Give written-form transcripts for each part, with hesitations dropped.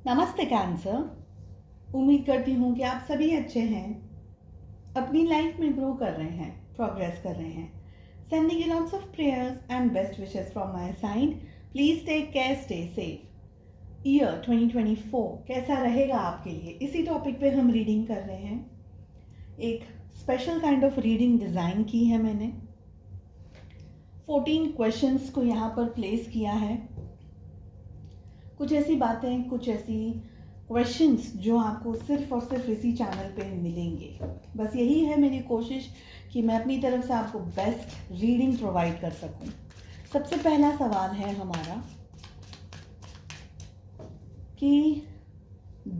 नमस्ते कैंसर। उम्मीद करती हूँ कि आप सभी अच्छे हैं, अपनी लाइफ में ग्रो कर रहे हैं, प्रोग्रेस कर रहे हैं। Sending you lots of prayers and best wishes from my side. Please take care, stay safe. Year 2024 कैसा रहेगा आपके लिए, इसी टॉपिक पे हम रीडिंग कर रहे हैं। एक special kind of reading design की है मैंने। 14 क्वेश्चंस को यहाँ पर प्लेस किया है। कुछ ऐसी बातें, कुछ ऐसी क्वेश्चंस जो आपको सिर्फ और सिर्फ इसी चैनल पे मिलेंगे। बस यही है मेरी कोशिश कि मैं अपनी तरफ से आपको बेस्ट रीडिंग प्रोवाइड कर सकूं। सबसे पहला सवाल है हमारा कि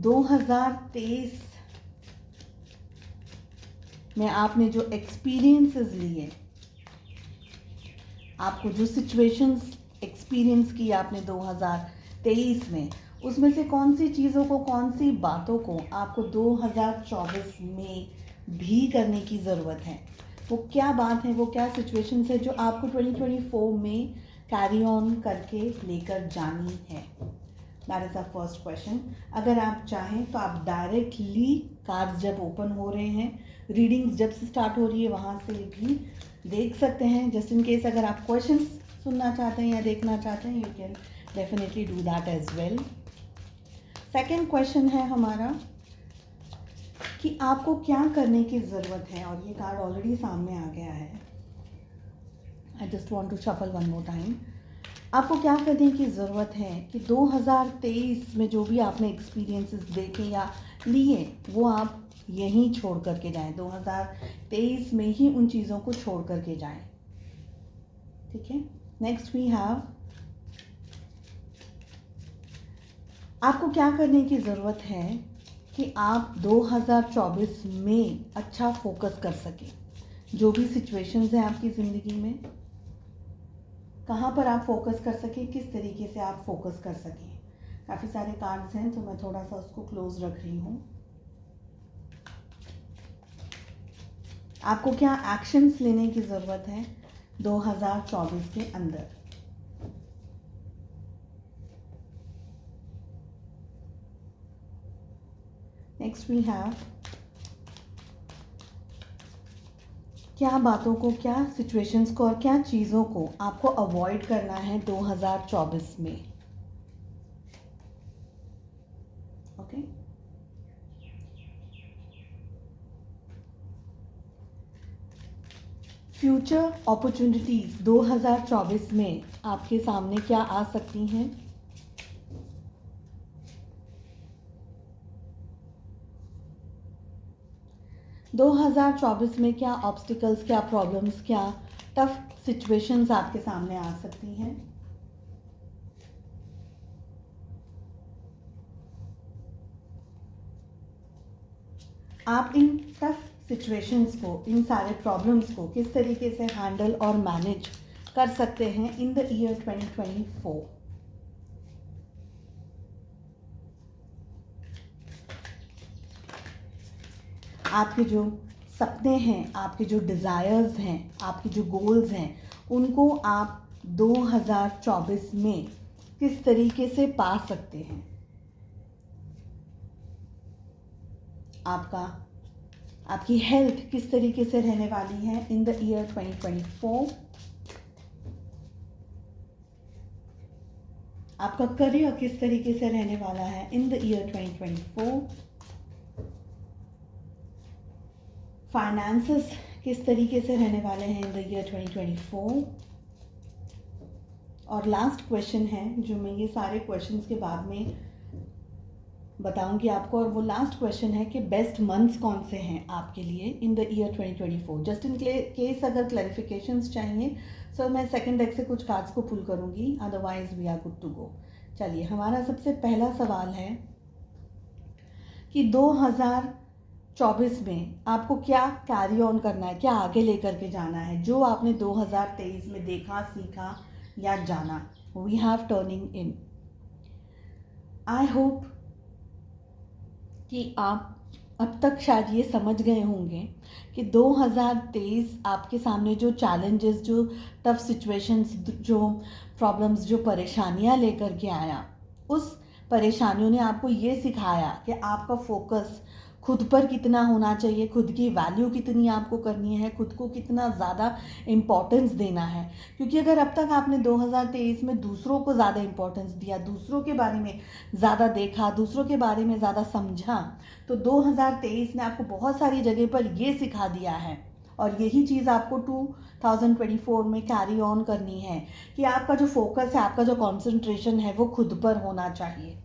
2023 में आपने जो एक्सपीरियंसेस लिए, आपको जो सिचुएशंस एक्सपीरियंस की आपने 2023 में, उसमें से कौन सी चीज़ों को, कौन सी बातों को आपको 2024 में भी करने की ज़रूरत है। वो क्या बात है, वो क्या सिचुएशंस है जो आपको 2024 में कैरी ऑन करके लेकर जानी है। That is the first question. अगर आप चाहें तो आप डायरेक्टली कार्ड्स जब ओपन हो रहे हैं, रीडिंग्स जब से स्टार्ट हो रही है, वहाँ से भी देख सकते हैं। जस्ट इन केस अगर आप क्वेश्चंस सुनना चाहते हैं या देखना चाहते हैं, you can definitely do that as well. Second question है हमारा कि आपको क्या करने की ज़रूरत है, और ये कार्ड ऑलरेडी सामने आ गया है। I just want to shuffle one more time. आपको क्या करने की ज़रूरत है कि 2023 में जो भी आपने एक्सपीरियंसेस देखे या लिए, वो आप यहीं छोड़ करके जाएं। 2023 में ही उन चीज़ों को छोड़ करके जाएं। ठीक है। नेक्स्ट वी हैव, आपको क्या करने की ज़रूरत है कि आप 2024 में अच्छा फोकस कर सकें। जो भी सिचुएशंस हैं आपकी ज़िंदगी में, कहाँ पर आप फोकस कर सकें, किस तरीके से आप फोकस कर सकें। काफ़ी सारे कार्ड्स हैं तो मैं थोड़ा सा उसको क्लोज रख रही हूँ। आपको क्या एक्शंस लेने की ज़रूरत है 2024 के अंदर। नेक्स्ट वी हैव, क्या बातों को, क्या सिचुएशंस को और क्या चीज़ों को आपको अवॉइड करना है 2024 में। ओके। फ्यूचर अपॉर्चुनिटीज़ 2024 में आपके सामने क्या आ सकती हैं। दो 2024 में क्या ऑब्स्टिकल्स, क्या प्रॉब्लम्स, क्या टफ सिचुएशंस आपके सामने आ सकती हैं। आप इन टफ सिचुएशंस को, इन सारे प्रॉब्लम्स को किस तरीके से हैंडल और मैनेज कर सकते हैं इन द ईयर 2024। आपके जो सपने हैं, आपके जो डिज़ायर्स हैं, आपके जो गोल्स हैं, उनको आप 2024 में किस तरीके से पा सकते हैं। आपकी हेल्थ किस तरीके से रहने वाली है इन द ईयर 2024। आपका करियर किस तरीके से रहने वाला है इन द ईयर 2024। फाइनेंसेस किस तरीके से रहने वाले हैं इन द ईयर 2024। और लास्ट क्वेश्चन है जो मैं ये सारे क्वेश्चंस के बाद में बताऊंगी आपको, और वो लास्ट क्वेश्चन है कि बेस्ट मंथ्स कौन से हैं आपके लिए इन the year 2024। Just in case अगर क्लैरिफिकेशंस चाहिए सो मैं सेकंड डेक से कुछ कार्ड्स को पुल करूंगी, otherwise we are good to go. चलिए, हमारा सबसे पहला सवाल है कि 2024 में आपको क्या कैरी ऑन करना है, क्या आगे लेकर के जाना है, जो आपने 2023 में देखा, सीखा या जाना। We have turning in. I hope कि आप अब तक शायद ये समझ गए होंगे कि 2023 आपके सामने जो चैलेंजेस, जो टफ सिचुएशंस, जो प्रॉब्लम्स, जो परेशानियां लेकर के आया, उस परेशानियों ने आपको ये सिखाया कि आपका फोकस खुद पर कितना होना चाहिए, खुद की वैल्यू कितनी आपको करनी है, खुद को कितना ज़्यादा इम्पोर्टेंस देना है। क्योंकि अगर अब तक आपने 2023 में दूसरों को ज़्यादा इम्पोर्टेंस दिया, दूसरों के बारे में ज़्यादा देखा, दूसरों के बारे में ज़्यादा समझा, तो 2023 ने आपको बहुत सारी जगह पर ये सिखा दिया है। और यही चीज़ आपको 2024 में कैरी ऑन करनी है कि आपका जो फोकस है, आपका जो कंसंट्रेशन है, वो खुद पर होना चाहिए।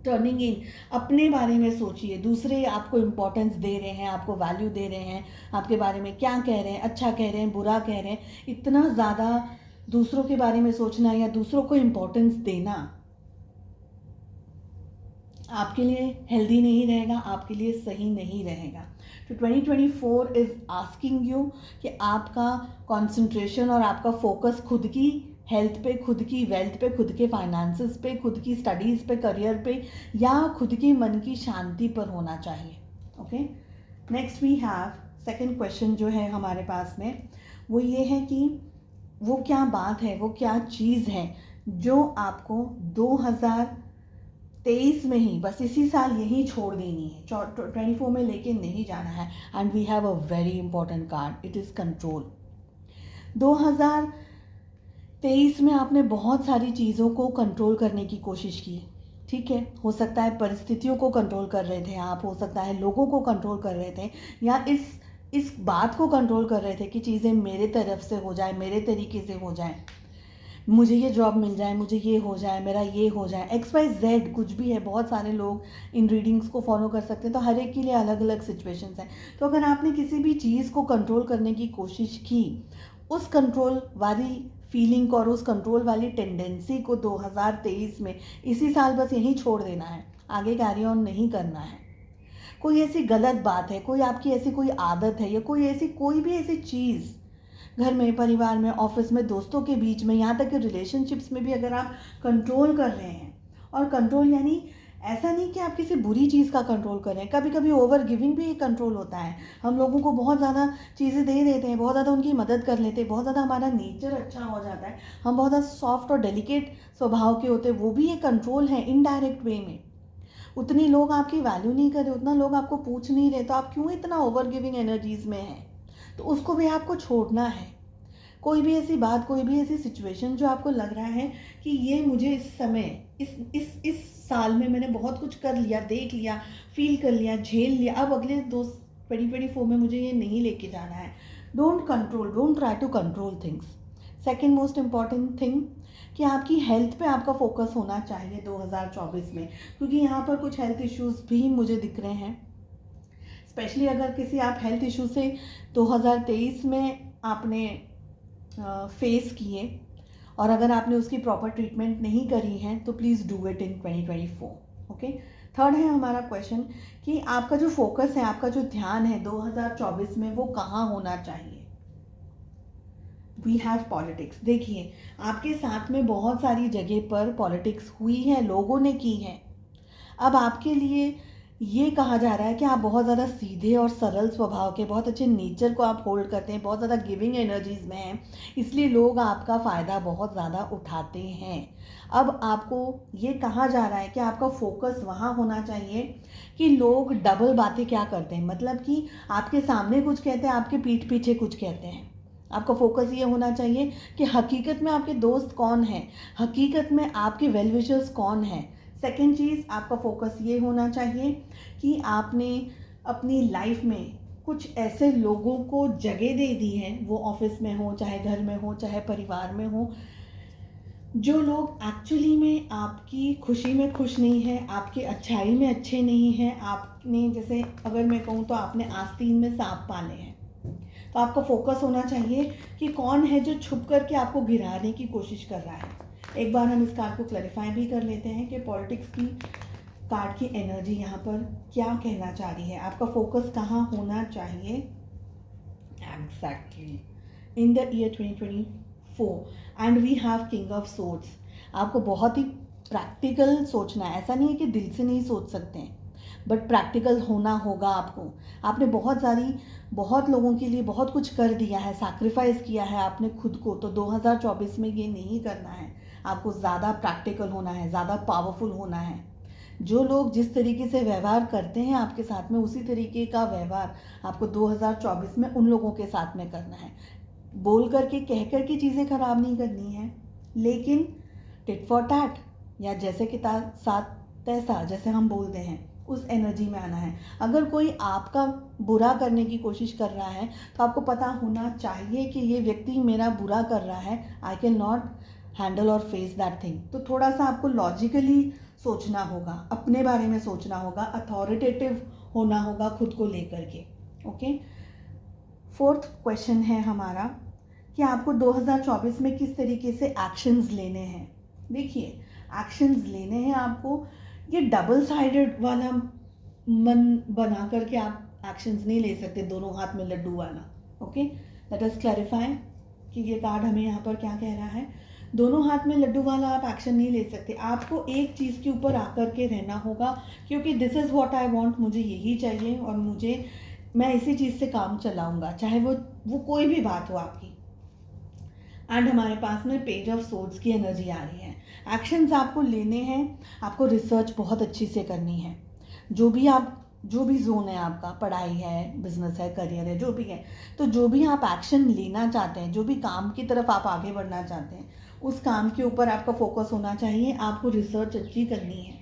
टर्निंग इन, अपने बारे में सोचिए, दूसरे आपको इम्पोर्टेंस दे रहे हैं, आपको वैल्यू दे रहे हैं, आपके बारे में क्या कह रहे हैं, अच्छा कह रहे हैं, बुरा कह रहे हैं, इतना ज़्यादा दूसरों के बारे में सोचना या दूसरों को इम्पोर्टेंस देना आपके लिए हेल्दी नहीं रहेगा, आपके लिए सही नहीं रहेगा। तो 2024 इज़ आस्किंग यू कि आपका कंसंट्रेशन और आपका फोकस खुद की हेल्थ पे, खुद की वेल्थ पे, खुद के फाइनेंसेस पे, खुद की स्टडीज़ पे, करियर पे, या खुद की मन की शांति पर होना चाहिए। Okay, next we have second question जो है हमारे पास में, वो ये है कि वो क्या बात है, वो क्या चीज़ है जो आपको 2023 में ही, बस इसी साल यही छोड़ देनी है, 24 में लेके नहीं जाना है। And we have a very important card, it is control. 2023 में आपने बहुत सारी चीज़ों को कंट्रोल करने की कोशिश की, ठीक है। हो सकता है परिस्थितियों को कंट्रोल कर रहे थे आप, हो सकता है लोगों को कंट्रोल कर रहे थे, या इस बात को कंट्रोल कर रहे थे कि चीज़ें मेरे तरफ से हो जाए, मेरे तरीके से हो जाए, मुझे ये जॉब मिल जाए, मुझे ये हो जाए, मेरा ये हो जाए, XYZ कुछ भी है। बहुत सारे लोग इन रीडिंग्स को फॉलो कर सकते हैं, तो हर एक के लिए अलग अलग सिचुएशंस हैं। तो अगर आपने किसी भी चीज़ को कंट्रोल करने की कोशिश की, उस कंट्रोल वाली फीलिंग को और उस कंट्रोल वाली टेंडेंसी को 2023 में, इसी साल बस यहीं छोड़ देना है, आगे कैरी ऑन नहीं करना है। कोई ऐसी गलत बात है, कोई आपकी ऐसी कोई आदत है, या कोई भी ऐसी चीज़ घर में, परिवार में, ऑफिस में, दोस्तों के बीच में, यहाँ तक कि रिलेशनशिप्स में भी अगर आप कंट्रोल कर रहे हैं, और कंट्रोल यानी ऐसा नहीं कि आप किसी बुरी चीज़ का कंट्रोल कर रहे हैं, कभी कभी ओवर गिविंग भी एक कंट्रोल होता है। हम लोगों को बहुत ज़्यादा चीज़ें दे देते हैं, बहुत ज़्यादा उनकी मदद कर लेते हैं, बहुत ज़्यादा हमारा नेचर अच्छा हो जाता है, हम बहुत ज़्यादा सॉफ्ट और डेलिकेट स्वभाव के होते हैं, वो भी एक कंट्रोल है इनडायरेक्ट वे में। उतनी लोग आपकी वैल्यू नहीं कर रहे, उतना लोग आपको पूछ नहीं रहे, तो आप क्यों इतना ओवर गिविंग एनर्जीज में हैं? तो उसको भी आपको छोड़ना है। कोई भी ऐसी बात, कोई भी ऐसी सिचुएशन जो आपको लग रहा है कि ये मुझे इस समय, इस साल में मैंने बहुत कुछ कर लिया, देख लिया, फील कर लिया, झेल लिया, अब अगले 2024 में मुझे ये नहीं लेके जाना है। Don't try to control things. Second most important thing कि आपकी हेल्थ पे आपका फोकस होना चाहिए 2024 में, क्योंकि यहाँ पर कुछ हेल्थ इश्यूज़ भी मुझे दिख रहे हैं। स्पेशली अगर किसी आप हेल्थ इशू से 2023 में आपने फेस किए, और अगर आपने उसकी प्रॉपर ट्रीटमेंट नहीं करी है, तो please do it in 2024। Okay, third है हमारा क्वेश्चन कि आपका जो फोकस है, आपका जो ध्यान है 2024 में, वो कहाँ होना चाहिए। We have politics. देखिए, आपके साथ में बहुत सारी जगह पर पॉलिटिक्स हुई है, लोगों ने की है। अब आपके लिए ये कहा जा रहा है कि आप बहुत ज़्यादा सीधे और सरल स्वभाव के, बहुत अच्छे नेचर को आप होल्ड करते हैं, बहुत ज़्यादा गिविंग एनर्जीज में हैं, इसलिए लोग आपका फ़ायदा बहुत ज़्यादा उठाते हैं। अब आपको ये कहा जा रहा है कि आपका फोकस वहाँ होना चाहिए कि लोग डबल बातें क्या करते हैं, मतलब कि आपके सामने कुछ कहते हैं, आपके पीठ पीछे कुछ कहते हैं। आपका फोकस ये होना चाहिए कि हकीकत में आपके दोस्त कौन हैं, हकीकत में आपके वेल विशर्स कौन हैं। सेकेंड चीज़, आपका फोकस ये होना चाहिए कि आपने अपनी लाइफ में कुछ ऐसे लोगों को जगह दे दी है, वो ऑफिस में हो, चाहे घर में हो, चाहे परिवार में हो, जो लोग एक्चुअली में आपकी खुशी में खुश नहीं है, आपकी अच्छाई में अच्छे नहीं हैं। आपने, जैसे अगर मैं कहूँ तो आपने आस्तीन में सांप पाले हैं, तो आपका फोकस होना चाहिए कि कौन है जो छुप करके आपको गिराने की कोशिश कर रहा है। एक बार हम इस कार्ड को क्लैरिफाई भी कर लेते हैं कि पॉलिटिक्स की कार्ड की एनर्जी यहाँ पर क्या कहना चाह रही है, आपका फोकस कहाँ होना चाहिए exactly in the year 2024। And we have king of swords. आपको बहुत ही प्रैक्टिकल सोचना है, ऐसा नहीं है कि दिल से नहीं सोच सकते हैं, बट प्रैक्टिकल होना होगा आपको। आपने बहुत लोगों के लिए बहुत कुछ कर दिया है, सैक्रिफाइस किया है आपने खुद को, तो 2024 में ये नहीं करना है। आपको ज़्यादा प्रैक्टिकल होना है, ज़्यादा पावरफुल होना है। जो लोग जिस तरीके से व्यवहार करते हैं आपके साथ में, उसी तरीके का व्यवहार आपको 2024 में उन लोगों के साथ में करना है। बोल करके कह कर के चीज़ें खराब नहीं करनी है, लेकिन टिट फॉर टैट, या जैसे कि साथ तैसा, जैसे हम बोलते हैं, उस एनर्जी में आना है। अगर कोई आपका बुरा करने की कोशिश कर रहा है तो आपको पता होना चाहिए कि ये व्यक्ति मेरा बुरा कर रहा है, आई कैन नॉट हैंडल और फेस दैट थिंग। तो थोड़ा सा आपको लॉजिकली सोचना होगा, अपने बारे में सोचना होगा, अथॉरिटेटिव होना होगा खुद को लेकर के। ओके, फोर्थ क्वेश्चन है हमारा कि आपको 2024 में किस तरीके से एक्शंस लेने हैं। देखिए, एक्शंस लेने हैं आपको, ये डबल साइडेड वाला मन बना करके आप एक्शंस नहीं ले सकते, दोनों हाथ में लड्डू वाला। ओके, लेट अस क्लैरिफाई कि ये कार्ड हमें यहाँ पर क्या कह रहा है। दोनों हाथ में लड्डू वाला आप एक्शन नहीं ले सकते, आपको एक चीज़ के ऊपर आकर के रहना होगा, क्योंकि this is what I want, मुझे यही चाहिए और मैं इसी चीज़ से काम चलाऊंगा, चाहे वो कोई भी बात हो आपकी। एंड हमारे पास में पेज ऑफ सोर्ड्स की एनर्जी आ रही है। एक्शंस आपको लेने हैं, आपको रिसर्च बहुत अच्छी से करनी है। जो भी जोन है आपका, पढ़ाई है, बिजनेस है, करियर है, जो भी है, तो जो भी आप एक्शन लेना चाहते हैं, जो भी काम की तरफ आप आगे बढ़ना चाहते हैं, उस काम के ऊपर आपका फोकस होना चाहिए। आपको रिसर्च अच्छी करनी है,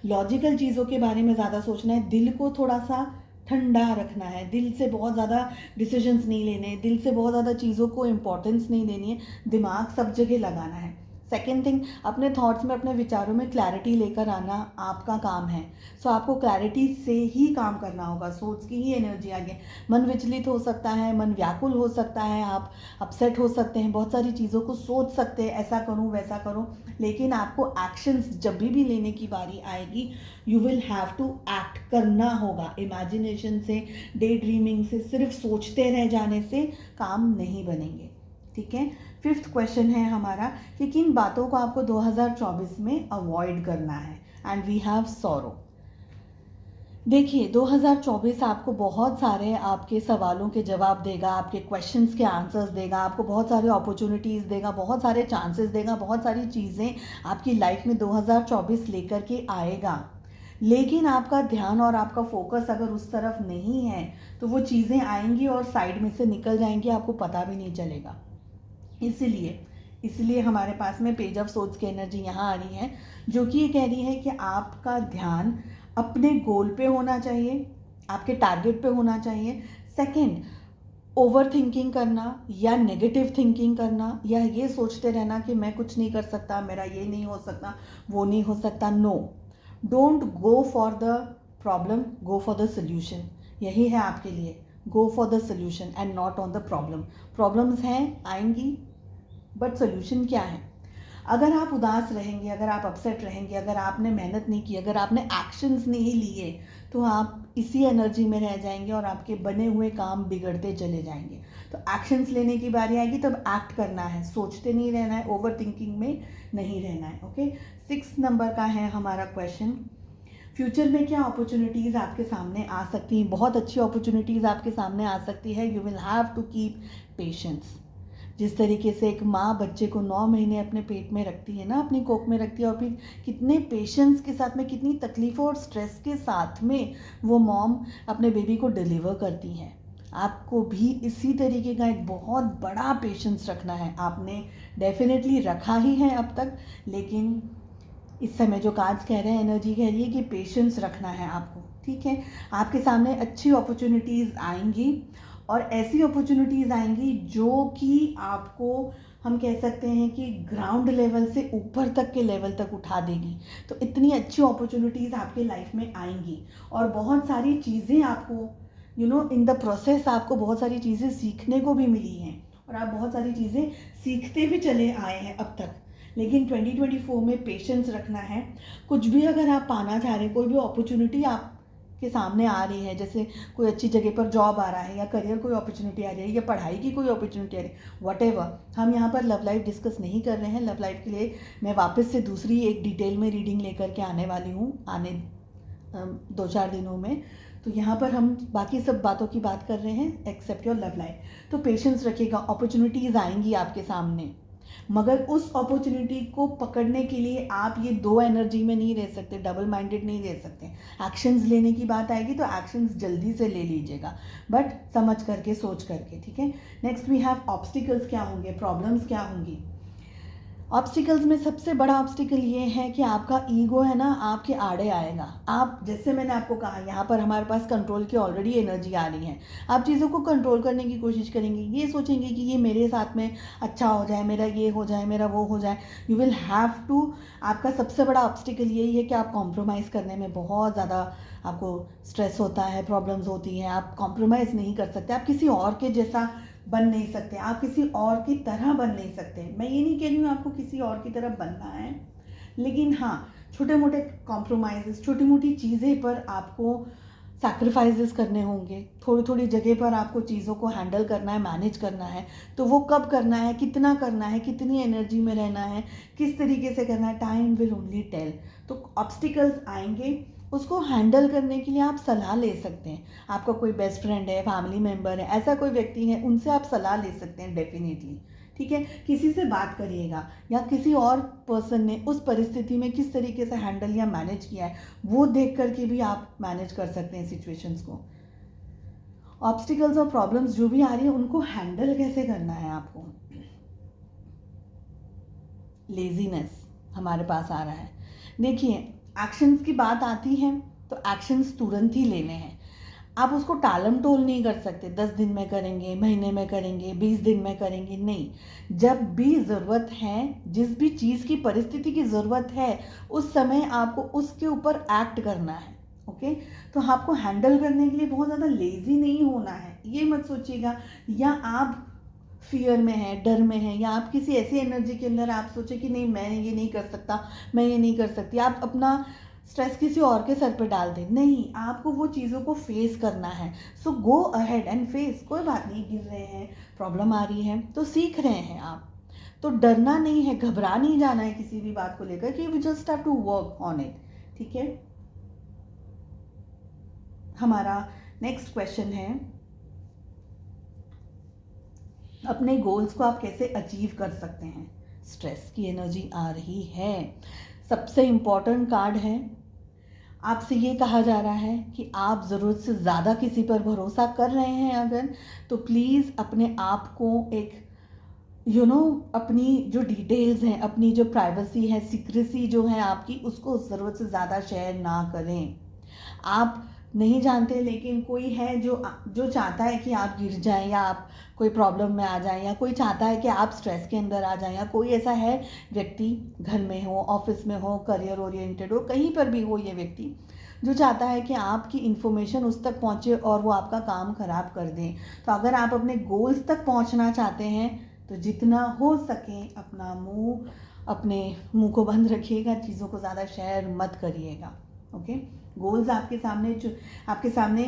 लॉजिकल चीज़ों के बारे में ज़्यादा सोचना है, दिल को थोड़ा सा ठंडा रखना है, दिल से बहुत ज़्यादा डिसीजंस नहीं लेने, दिल से बहुत ज़्यादा चीज़ों को इम्पोर्टेंस नहीं देनी है, दिमाग सब जगह लगाना है। सेकेंड थिंग, अपने थॉट्स में, अपने विचारों में क्लैरिटी लेकर आना आपका काम है। सो आपको क्लैरिटी से ही काम करना होगा, सोच की ही एनर्जी आगे। मन विचलित हो सकता है, मन व्याकुल हो सकता है, आप अपसेट हो सकते हैं, बहुत सारी चीज़ों को सोच सकते हैं, ऐसा करूं वैसा करूं, लेकिन आपको एक्शंस जब भी लेने की बारी आएगी, you will have to act करना होगा। इमेजिनेशन से, डे ड्रीमिंग से, सिर्फ सोचते रह जाने से काम नहीं बनेंगे। ठीक है, फिफ्थ क्वेश्चन है हमारा कि किन बातों को आपको 2024 में अवॉइड करना है। And we have sorrow. देखिए, 2024 आपको बहुत सारे आपके सवालों के जवाब देगा, आपके क्वेश्चंस के आंसर्स देगा, आपको बहुत सारे अपॉर्चुनिटीज़ देगा, बहुत सारे चांसेस देगा, बहुत सारी चीज़ें आपकी लाइफ में 2024 लेकर के आएगा। लेकिन आपका ध्यान और आपका फोकस अगर उस तरफ नहीं है तो वो चीज़ें आएंगी और साइड में से निकल जाएंगी, आपको पता भी नहीं चलेगा। इसलिए हमारे पास में पेज ऑफ सोर्ड्स की एनर्जी यहाँ आ रही है, जो कि ये कह रही है कि आपका ध्यान अपने गोल पे होना चाहिए, आपके टारगेट पे होना चाहिए। सेकंड, ओवर थिंकिंग करना या नेगेटिव थिंकिंग करना या ये सोचते रहना कि मैं कुछ नहीं कर सकता, मेरा ये नहीं हो सकता, वो नहीं हो सकता, no, don't go for the problem, go for the solution. यही है आपके लिए, go for the solution and not on the problem. Problems हैं, आएंगी, बट सोल्यूशन क्या है। अगर आप उदास रहेंगे, अगर आप अपसेट रहेंगे, अगर आपने मेहनत नहीं की, अगर आपने एक्शंस नहीं लिए, तो आप इसी एनर्जी में रह जाएंगे और आपके बने हुए काम बिगड़ते चले जाएंगे। तो एक्शंस लेने की बारी आएगी तब एक्ट करना है, सोचते नहीं रहना है, ओवर थिंकिंग में नहीं रहना है। ओके, 6 नंबर का है हमारा क्वेश्चन, फ्यूचर में क्या अपॉर्चुनिटीज़ आपके सामने आ सकती हैं। बहुत अच्छी अपॉर्चुनिटीज़ आपके सामने आ सकती है। You will have to keep patience. जिस तरीके से एक माँ बच्चे को 9 महीने अपने पेट में रखती है ना, अपनी कोख में रखती है, और फिर कितने पेशेंस के साथ में, कितनी तकलीफ़ों और स्ट्रेस के साथ में वो मॉम अपने बेबी को डिलीवर करती है, आपको भी इसी तरीके का एक बहुत बड़ा पेशेंस रखना है। आपने डेफिनेटली रखा ही है अब तक, लेकिन इस समय जो कार्ड्स कह रहे हैं, एनर्जी कह रही है कि पेशेंस रखना है आपको। ठीक है, आपके सामने अच्छी अपॉर्चुनिटीज़ आएंगी और ऐसी अपॉर्चुनिटीज़ आएंगी जो कि आपको, हम कह सकते हैं कि ग्राउंड लेवल से ऊपर तक के लेवल तक उठा देगी। तो इतनी अच्छी अपॉर्चुनिटीज़ आपके लाइफ में आएंगी और बहुत सारी चीज़ें आपको इन द प्रोसेस आपको बहुत सारी चीज़ें सीखने को भी मिली हैं और आप बहुत सारी चीज़ें सीखते भी चले आए हैं अब तक। लेकिन 2024 में पेशेंस रखना है। कुछ भी अगर आप पाना चाह रहे हैं, कोई भी अपॉर्चुनिटी आपके सामने आ रही है, जैसे कोई अच्छी जगह पर जॉब आ रहा है या करियर कोई अपॉर्चुनिटी आ रही है या पढ़ाई की कोई अपॉर्चुनिटी आ रही है, व्हाटएवर, हम यहाँ पर लव लाइफ डिस्कस नहीं कर रहे हैं। लव लाइफ के लिए मैं वापस से दूसरी एक डिटेल में रीडिंग लेकर के आने वाली हूँ आने 2-4 दिनों में। तो यहाँ पर हम बाकी सब बातों की बात कर रहे हैं एक्सेप्ट योर लव लाइफ। तो पेशेंस रखिएगा, अपॉर्चुनिटीज़ आएंगी आपके सामने, मगर उस अपॉर्चुनिटी को पकड़ने के लिए आप ये दो एनर्जी में नहीं रह सकते, डबल माइंडेड नहीं रह सकते। एक्शंस लेने की बात आएगी तो एक्शंस जल्दी से ले लीजिएगा, बट समझ करके, सोच करके, ठीक है। Next we have obstacles. क्या होंगे, प्रॉब्लम्स क्या होंगी। ऑब्स्टिकल्स में सबसे बड़ा ऑब्स्टिकल ये है कि आपका ईगो है ना आपके आड़े आएगा। आप, जैसे मैंने आपको कहा, यहाँ पर हमारे पास कंट्रोल की ऑलरेडी एनर्जी आ रही है। आप चीज़ों को कंट्रोल करने की कोशिश करेंगे, ये सोचेंगे कि ये मेरे साथ में अच्छा हो जाए, मेरा ये हो जाए, मेरा वो हो जाए। यू विल हैव टू, आपका सबसे बड़ा ऑब्स्टिकल यही है कि आप कॉम्प्रोमाइज़ करने में बहुत ज़्यादा आपको स्ट्रेस होता है, प्रॉब्लम्स होती हैं, आप कॉम्प्रोमाइज़ नहीं कर सकते, आप किसी और के जैसा बन नहीं सकते, आप किसी और की तरह बन नहीं सकते। मैं ये नहीं कह रही हूँ आपको किसी और की तरह बनना है, लेकिन हाँ, छोटे मोटे कॉम्प्रोमाइज़, छोटी मोटी चीज़ें पर आपको सैक्रिफाइसेस करने होंगे, थोड़ी थोड़ी जगह पर आपको चीज़ों को हैंडल करना है, मैनेज करना है। तो वो कब करना है, कितना करना है, कितनी एनर्जी में रहना है, किस तरीके से करना है, टाइम विल ओनली टेल। तो ऑब्स्टिकल्स आएंगे, उसको हैंडल करने के लिए आप सलाह ले सकते हैं। आपका कोई बेस्ट फ्रेंड है, फैमिली मेम्बर है, ऐसा कोई व्यक्ति है, उनसे आप सलाह ले सकते हैं डेफिनेटली, ठीक है। किसी से बात करिएगा, या किसी और पर्सन ने उस परिस्थिति में किस तरीके से हैंडल या मैनेज किया है, वो देख करके भी आप मैनेज कर सकते हैं सिचुएशंस को। ऑब्स्टिकल्स और प्रॉब्लम्स जो भी आ रही है, उनको हैंडल कैसे करना है आपको। लेजीनेस हमारे पास आ रहा है। देखिए, एक्शंस की बात आती है तो एक्शंस तुरंत ही लेने हैं। आप उसको टालम टोल नहीं कर सकते, 10 दिन में करेंगे, महीने में करेंगे, 20 दिन में करेंगे, नहीं। जब भी ज़रूरत है, जिस भी चीज़ की परिस्थिति की ज़रूरत है, उस समय आपको उसके ऊपर एक्ट करना है, ओके। तो आपको हैंडल करने के लिए बहुत ज़्यादा लेज़ी नहीं होना है, ये मत सोचिएगा। या आप फियर में है, डर में है, या आप किसी ऐसी एनर्जी के अंदर आप सोचे कि नहीं, मैं ये नहीं कर सकता, मैं ये नहीं कर सकती, आप अपना स्ट्रेस किसी और के सर पे डाल दें। नहीं, आपको वो चीज़ों को फेस करना है। सो गो अहेड एंड फेस। कोई बात नहीं, गिर रहे हैं, प्रॉब्लम आ रही है, तो सीख रहे हैं आप, तो डरना नहीं है, घबरा नहीं जाना है किसी भी बात को लेकर, कि we just have to work on it, ठीक है। हमारा नेक्स्ट क्वेश्चन है, अपने गोल्स को आप कैसे अचीव कर सकते हैं। स्ट्रेस की एनर्जी आ रही है, सबसे इम्पॉर्टेंट कार्ड है। आपसे ये कहा जा रहा है कि आप ज़रूरत से ज़्यादा किसी पर भरोसा कर रहे हैं अगर, तो प्लीज़ अपने आप को एक अपनी जो डिटेल्स हैं, अपनी जो प्राइवेसी है, सीक्रेसी जो है आपकी, उसको ज़रूरत से ज़्यादा शेयर ना करें। आप नहीं जानते, लेकिन कोई है जो चाहता है कि आप गिर जाएं, या आप कोई प्रॉब्लम में आ जाएं, या कोई चाहता है कि आप स्ट्रेस के अंदर आ जाएं, या कोई ऐसा है व्यक्ति, घर में हो, ऑफिस में हो, करियर ओरिएंटेड हो, कहीं पर भी हो, ये व्यक्ति जो चाहता है कि आपकी इन्फॉर्मेशन उस तक पहुंचे और वो आपका काम ख़राब कर दें। तो अगर आप अपने गोल्स तक पहुंचना चाहते हैं, तो जितना हो सके अपने मुंह को बंद रखिएगा, चीज़ों को ज़्यादा शेयर मत करिएगा, ओके। गोल्स आपके सामने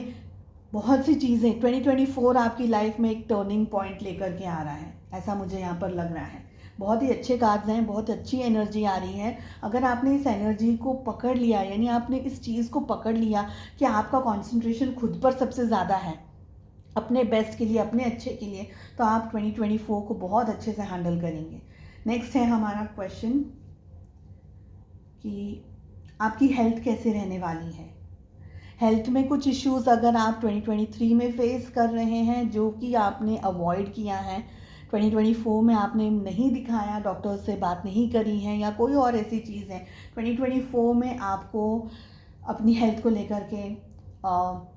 बहुत सी चीज़ें, 2024 आपकी लाइफ में एक टर्निंग पॉइंट लेकर के आ रहा है, ऐसा मुझे यहाँ पर लग रहा है। बहुत ही अच्छे कार्ड्स हैं, बहुत अच्छी एनर्जी आ रही है। अगर आपने इस एनर्जी को पकड़ लिया, यानी आपने इस चीज़ को पकड़ लिया कि आपका कंसंट्रेशन खुद पर सबसे ज़्यादा है, अपने बेस्ट के लिए, अपने अच्छे के लिए, तो आप 2024 को बहुत अच्छे से हैंडल करेंगे। नेक्स्ट है हमारा क्वेश्चन कि आपकी हेल्थ कैसे रहने वाली है। हेल्थ में कुछ इश्यूज अगर आप 2023 में फेस कर रहे हैं, जो कि आपने अवॉइड किया है, 2024 में आपने नहीं दिखाया, डॉक्टर से बात नहीं करी है, या कोई और ऐसी चीज़ है, 2024 में आपको अपनी हेल्थ को लेकर के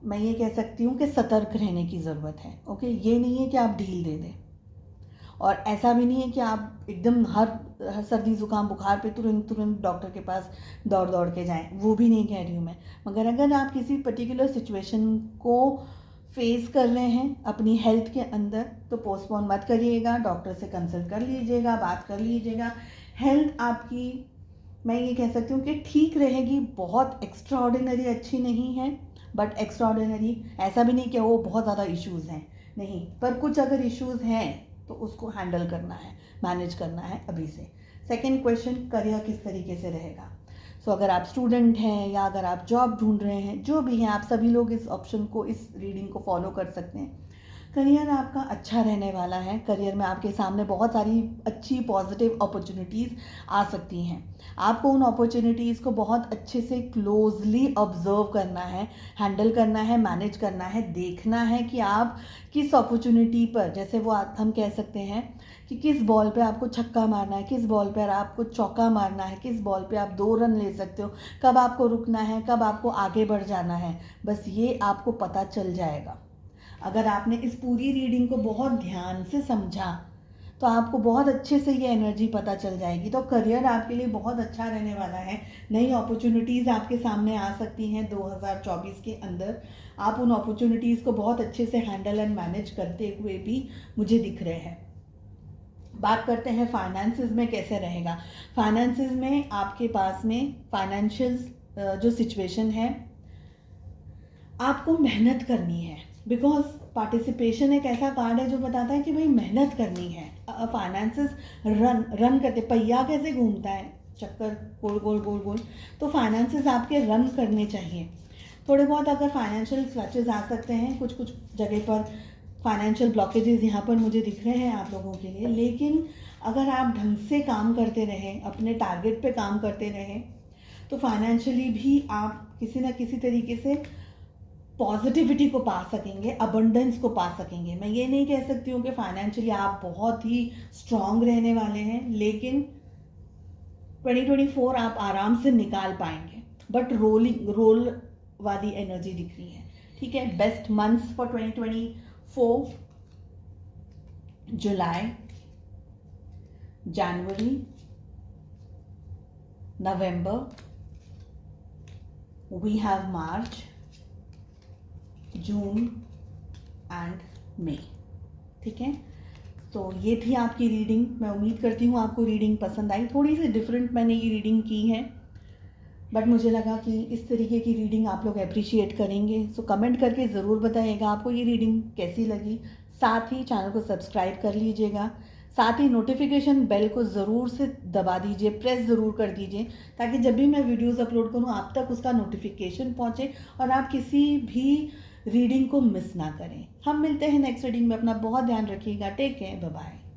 मैं ये कह सकती हूँ कि सतर्क रहने की ज़रूरत है, ओके। ये नहीं है कि आप ढील दे दें, और ऐसा भी नहीं है कि आप एकदम हर सर्दी ज़ुकाम बुखार पे तुरंत डॉक्टर के पास दौड़ के जाएं, वो भी नहीं कह रही हूँ मैं। मगर अगर आप किसी पर्टिकुलर सिचुएशन को फेस कर रहे हैं अपनी हेल्थ के अंदर, तो पोस्टपोन मत करिएगा, डॉक्टर से कंसल्ट कर लीजिएगा, बात कर लीजिएगा। हेल्थ आपकी, मैं ये कह सकती हूँ कि ठीक रहेगी, बहुत एक्स्ट्रा ऑर्डिनरी अच्छी नहीं है, बट एक्स्ट्रा ऑर्डिनरी ऐसा भी नहीं कि वो बहुत ज़्यादा इश्यूज़ हैं, नहीं, पर कुछ अगर इश्यूज़ हैं तो उसको हैंडल करना है, मैनेज करना है अभी से। सेकंड क्वेश्चन, करियर किस तरीके से रहेगा। सो अगर आप स्टूडेंट हैं, या अगर आप जॉब ढूंढ रहे हैं, जो भी हैं, आप सभी लोग इस ऑप्शन को, इस रीडिंग को फॉलो कर सकते हैं। करियर आपका अच्छा रहने वाला है। करियर में आपके सामने बहुत सारी अच्छी पॉजिटिव अपॉर्चुनिटीज़ आ सकती हैं। आपको उन अपॉर्चुनिटीज़ को बहुत अच्छे से क्लोजली ऑब्जर्व करना है, हैंडल करना है, मैनेज करना है, देखना है कि आप किस अपॉर्चुनिटी पर, जैसे वो हम कह सकते हैं कि किस बॉल पे आपको छक्का मारना है, किस बॉल पर आपको चौका मारना है, किस बॉल पे आप 2 रन ले सकते हो, कब आपको रुकना है, कब आपको आगे बढ़ जाना है। बस ये आपको पता चल जाएगा। अगर आपने इस पूरी रीडिंग को बहुत ध्यान से समझा तो आपको बहुत अच्छे से ये एनर्जी पता चल जाएगी। तो करियर आपके लिए बहुत अच्छा रहने वाला है। नई अपॉर्चुनिटीज़ आपके सामने आ सकती हैं 2024 के अंदर। आप उन अपॉर्चुनिटीज़ को बहुत अच्छे से हैंडल एंड मैनेज करते हुए भी मुझे दिख रहे हैं। बात करते हैं फाइनेंसेस में कैसे रहेगा। फाइनेंसेस में आपके पास में फाइनेंशियल जो सिचुएशन है, आपको मेहनत करनी है। बिकॉज पार्टिसिपेशन एक ऐसा कार्ड है जो बताता है कि भाई मेहनत करनी है। फाइनेंसेस रन करते, पहिया कैसे घूमता है, चक्कर गोल गोल गोल गोल, तो फाइनेंसेस आपके रन करने चाहिए। थोड़े बहुत अगर फाइनेंशियल क्लचेस आ सकते हैं, कुछ कुछ जगह पर फाइनेंशियल ब्लॉकेजेस यहाँ पर मुझे दिख रहे हैं आप लोगों के लिए, लेकिन अगर आप ढंग से काम करते रहें, अपने टारगेट पे काम करते रहें, तो फाइनेंशियली भी आप किसी ना किसी तरीके से पॉजिटिविटी को पा सकेंगे, अबंडेंस को पा सकेंगे। मैं ये नहीं कह सकती हूँ कि फाइनेंशियली आप बहुत ही स्ट्रांग रहने वाले हैं, लेकिन 2024 आप आराम से निकाल पाएंगे। बट रोल वाली एनर्जी दिख रही है। ठीक है, best months for 2024: July, January, November, we have March, June and May. ठीक है, तो ये थी आपकी रीडिंग। मैं उम्मीद करती हूँ आपको रीडिंग पसंद आई। थोड़ी सी डिफरेंट मैंने ये रीडिंग की है, बट मुझे लगा कि इस तरीके की रीडिंग आप लोग अप्रिशिएट करेंगे। सो कमेंट करके ज़रूर बताइएगा आपको ये रीडिंग कैसी लगी। साथ ही चैनल को सब्सक्राइब कर लीजिएगा, साथ ही नोटिफिकेशन बेल को ज़रूर से दबा दीजिए, प्रेस ज़रूर कर दीजिए, ताकि जब भी मैं वीडियोज़ अपलोड करूँ आप तक उसका नोटिफिकेशन पहुँचे और आप किसी भी रीडिंग को मिस ना करें। हम मिलते हैं नेक्स्ट रीडिंग में। अपना बहुत ध्यान रखिएगा। Take care, bye bye.